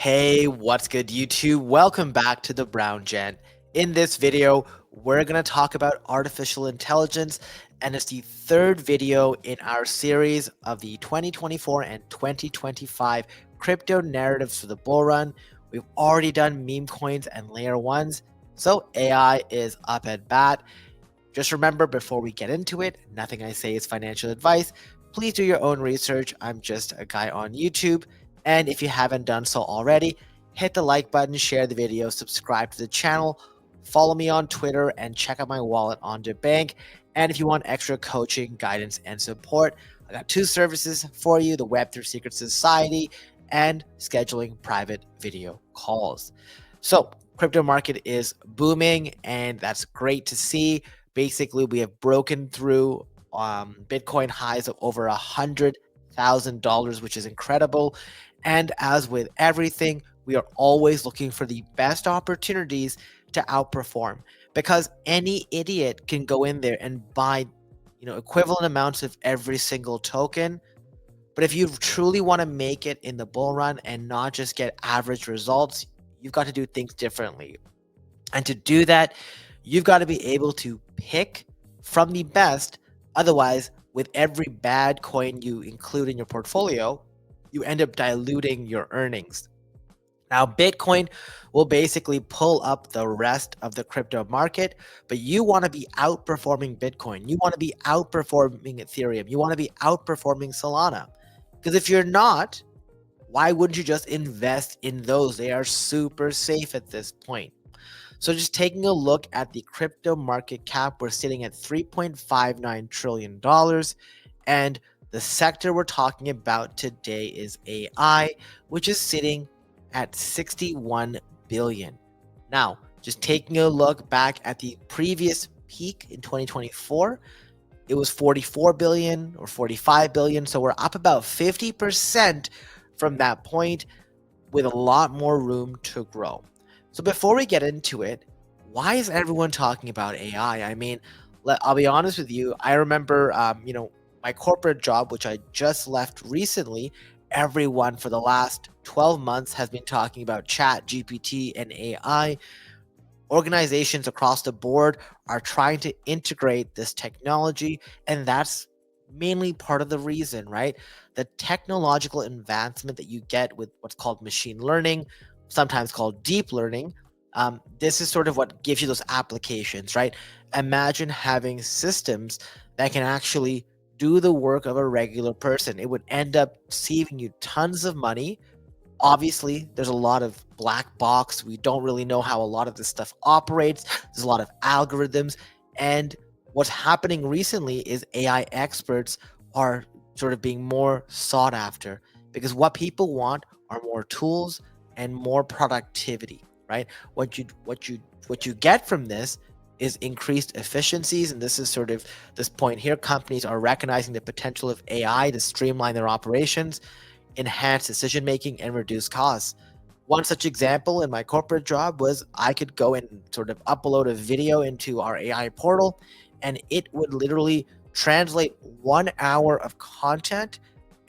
Hey, what's good, YouTube? Welcome back to the Brown Gent. In this video, we're going to talk about artificial intelligence, and it's the third video in our series of the 2024 and 2025 crypto narratives for the bull run. We've already done meme coins and layer ones, so AI is up at bat. Just remember, before we get into it, nothing I say is financial advice. Please do your own research. I'm just a guy on YouTube. And if you haven't done so already, hit the like button, share the video, subscribe to the channel, follow me on Twitter, and check out my wallet on DeBank. And if you want extra coaching, guidance, and support, I got two services for you: the Web3 Secret Society and scheduling private video calls. So, crypto market is booming, and that's great to see. Basically, we have broken through Bitcoin highs of over $100,000, which is incredible. And as with everything, we are always looking for the best opportunities to outperform, because any idiot can go in there and buy, equivalent amounts of every single token. But if you truly want to make it in the bull run and not just get average results, you've got to do things differently. And to do that, you've got to be able to pick from the best. Otherwise, with every bad coin you include in your portfolio, you end up diluting your earnings. Now, Bitcoin will basically pull up the rest of the crypto market, but you want to be outperforming Bitcoin. You want to be outperforming Ethereum. You want to be outperforming Solana. Because if you're not, why wouldn't you just invest in those? They are super safe at this point. So just taking a look at the crypto market cap, we're sitting at $3.59 trillion. And the sector we're talking about today is AI, which is sitting at 61 billion. Now, just taking a look back at the previous peak in 2024, it was 44 billion or 45 billion. So we're up about 50% from that point, with a lot more room to grow. So before we get into it, why is everyone talking about AI? I mean, I'll be honest with you. I remember, my corporate job, which I just left recently. Everyone for the last 12 months has been talking about Chat GPT and AI. Organizations across the board are trying to integrate this technology, and that's mainly part of the reason, right? The technological advancement that you get with what's called machine learning, sometimes called deep learning. This is sort of what gives you those applications, right? Imagine having systems that can actually do the work of a regular person. It would end up saving you tons of money. Obviously, there's a lot of black box. We don't really know how a lot of this stuff operates. There's a lot of algorithms. And what's happening recently is AI experts are sort of being more sought after, because what people want are more tools and more productivity, right? What you get from this is increased efficiencies, and this is sort of this point here. Companies are recognizing the potential of AI to streamline their operations, enhance decision making, and reduce costs. One such example in my corporate job was I could go and sort of upload a video into our AI portal, and it would literally translate 1 hour of content.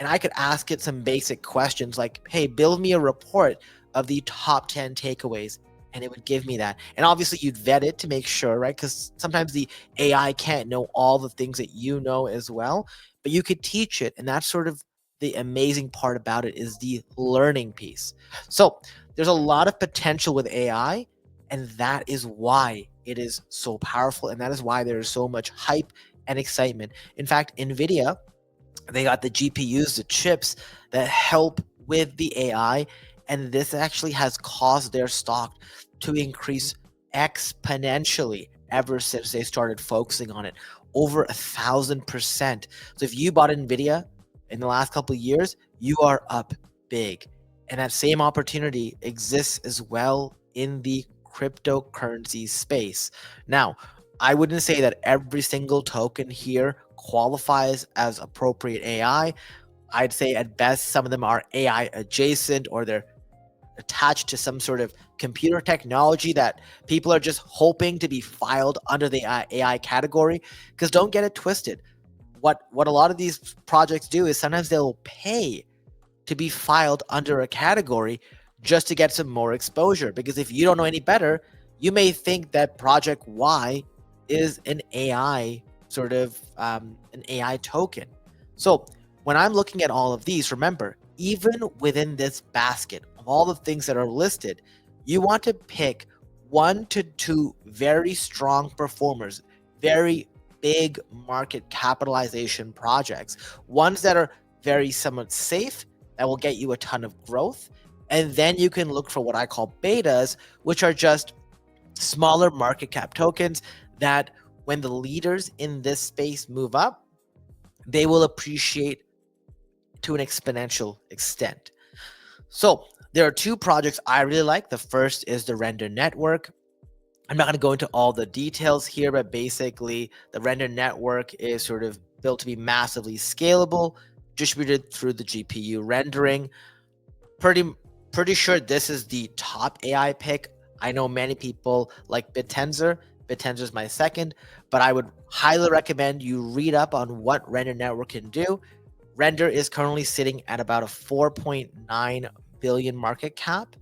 And I could ask it some basic questions like, hey, build me a report of the top 10 takeaways. And it would give me that. And obviously, you'd vet it to make sure, right? Because sometimes the AI can't know all the things that you know as well, but you could teach it. And that's sort of the amazing part about it, is the learning piece. So there's a lot of potential with AI, and that is why it is so powerful, and that is why there is so much hype and excitement. In fact, NVIDIA, they got the GPUs, the chips that help with the AI, and this actually has caused their stock to increase exponentially ever since they started focusing on it, over 1,000%. So if you bought NVIDIA in the last couple of years, you are up big. And that same opportunity exists as well in the cryptocurrency space. Now, I wouldn't say that every single token here qualifies as appropriate AI. I'd say at best some of them are AI adjacent, or they're attached to some sort of computer technology that people are just hoping to be filed under the AI category. Because don't get it twisted. What a lot of these projects do is sometimes they'll pay to be filed under a category just to get some more exposure. Because if you don't know any better, you may think that Project Y is an AI an AI token. So when I'm looking at all of these, remember, even within this basket of all the things that are listed, you want to pick 1 to 2 very strong performers, very big market capitalization projects, ones that are very somewhat safe, that will get you a ton of growth. And then you can look for what I call betas, which are just smaller market cap tokens that when the leaders in this space move up, they will appreciate to an exponential extent. So there are 2 projects I really like. The first is the Render Network. I'm not going to go into all the details here, but basically the Render Network is sort of built to be massively scalable, distributed through the GPU rendering. Pretty sure this is the top AI pick. I know many people like Bittensor. Bittensor is my second, but I would highly recommend you read up on what Render Network can do. Render is currently sitting at about a 4.9 billion market cap,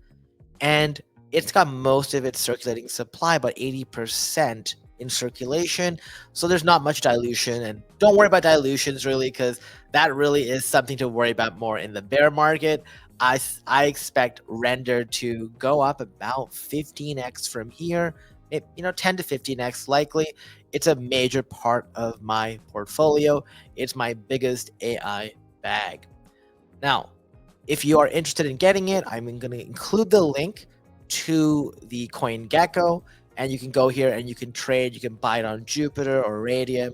and it's got most of its circulating supply, about 80% in circulation. So there's not much dilution, and don't worry about dilutions really, because that really is something to worry about more in the bear market. I expect Render to go up about 15x from here, 10 to 15x likely. It's a major part of my portfolio. It's my biggest AI bag. Now, if you are interested in getting it, I'm going to include the link to the CoinGecko, and you can go here and you can trade. You can buy it on Jupiter or Radium.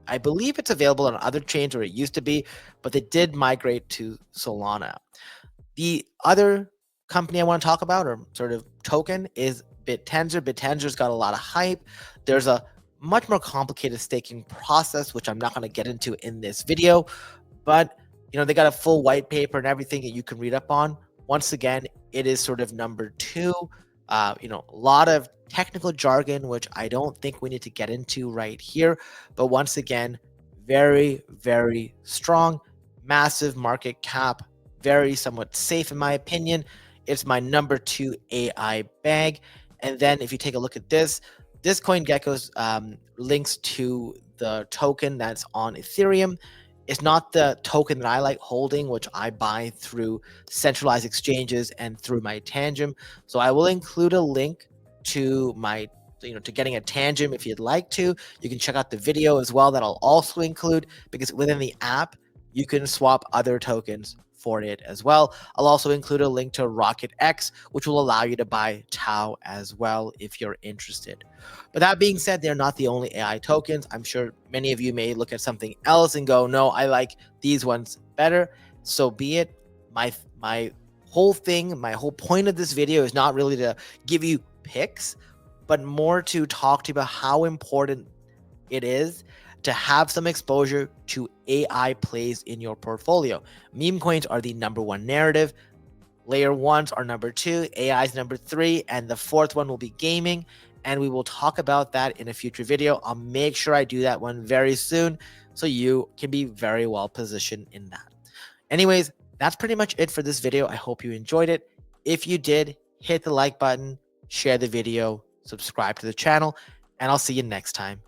I believe it's available on other chains, or it used to be, but they did migrate to Solana. The other company I want to talk about, or sort of token, is Bittensor. Bittensor's got a lot of hype. There's a much more complicated staking process, which I'm not going to get into in this video, but they got a full white paper and everything that you can read up on. Once again, it is sort of number 2. A lot of technical jargon, which I don't think we need to get into right here. But once again, very, very strong, massive market cap, very somewhat safe in my opinion. It's my number 2 AI bag. And then if you take a look at this CoinGecko's links to the token that's on Ethereum. It's not the token that I like holding, which I buy through centralized exchanges and through my Tangem. So I will include a link to my, to getting a Tangem if you'd like to. You can check out the video as well that I'll also include, because within the app, you can swap other tokens for it as well. I'll also include a link to Rocket X, which will allow you to buy Tau as well if you're interested. But that being said, they're not the only AI tokens. I'm sure many of you may look at something else and go, no, I like these ones better. So be it. My whole thing, my whole point of this video is not really to give you picks, but more to talk to you about how important it is to have some exposure to AI plays in your portfolio. Meme coins are the number 1 narrative. Layer 1s are number 2. AI is number 3. And the 4th one will be gaming. And we will talk about that in a future video. I'll make sure I do that one very soon, so you can be very well positioned in that. Anyways, that's pretty much it for this video. I hope you enjoyed it. If you did, hit the like button, share the video, subscribe to the channel, and I'll see you next time.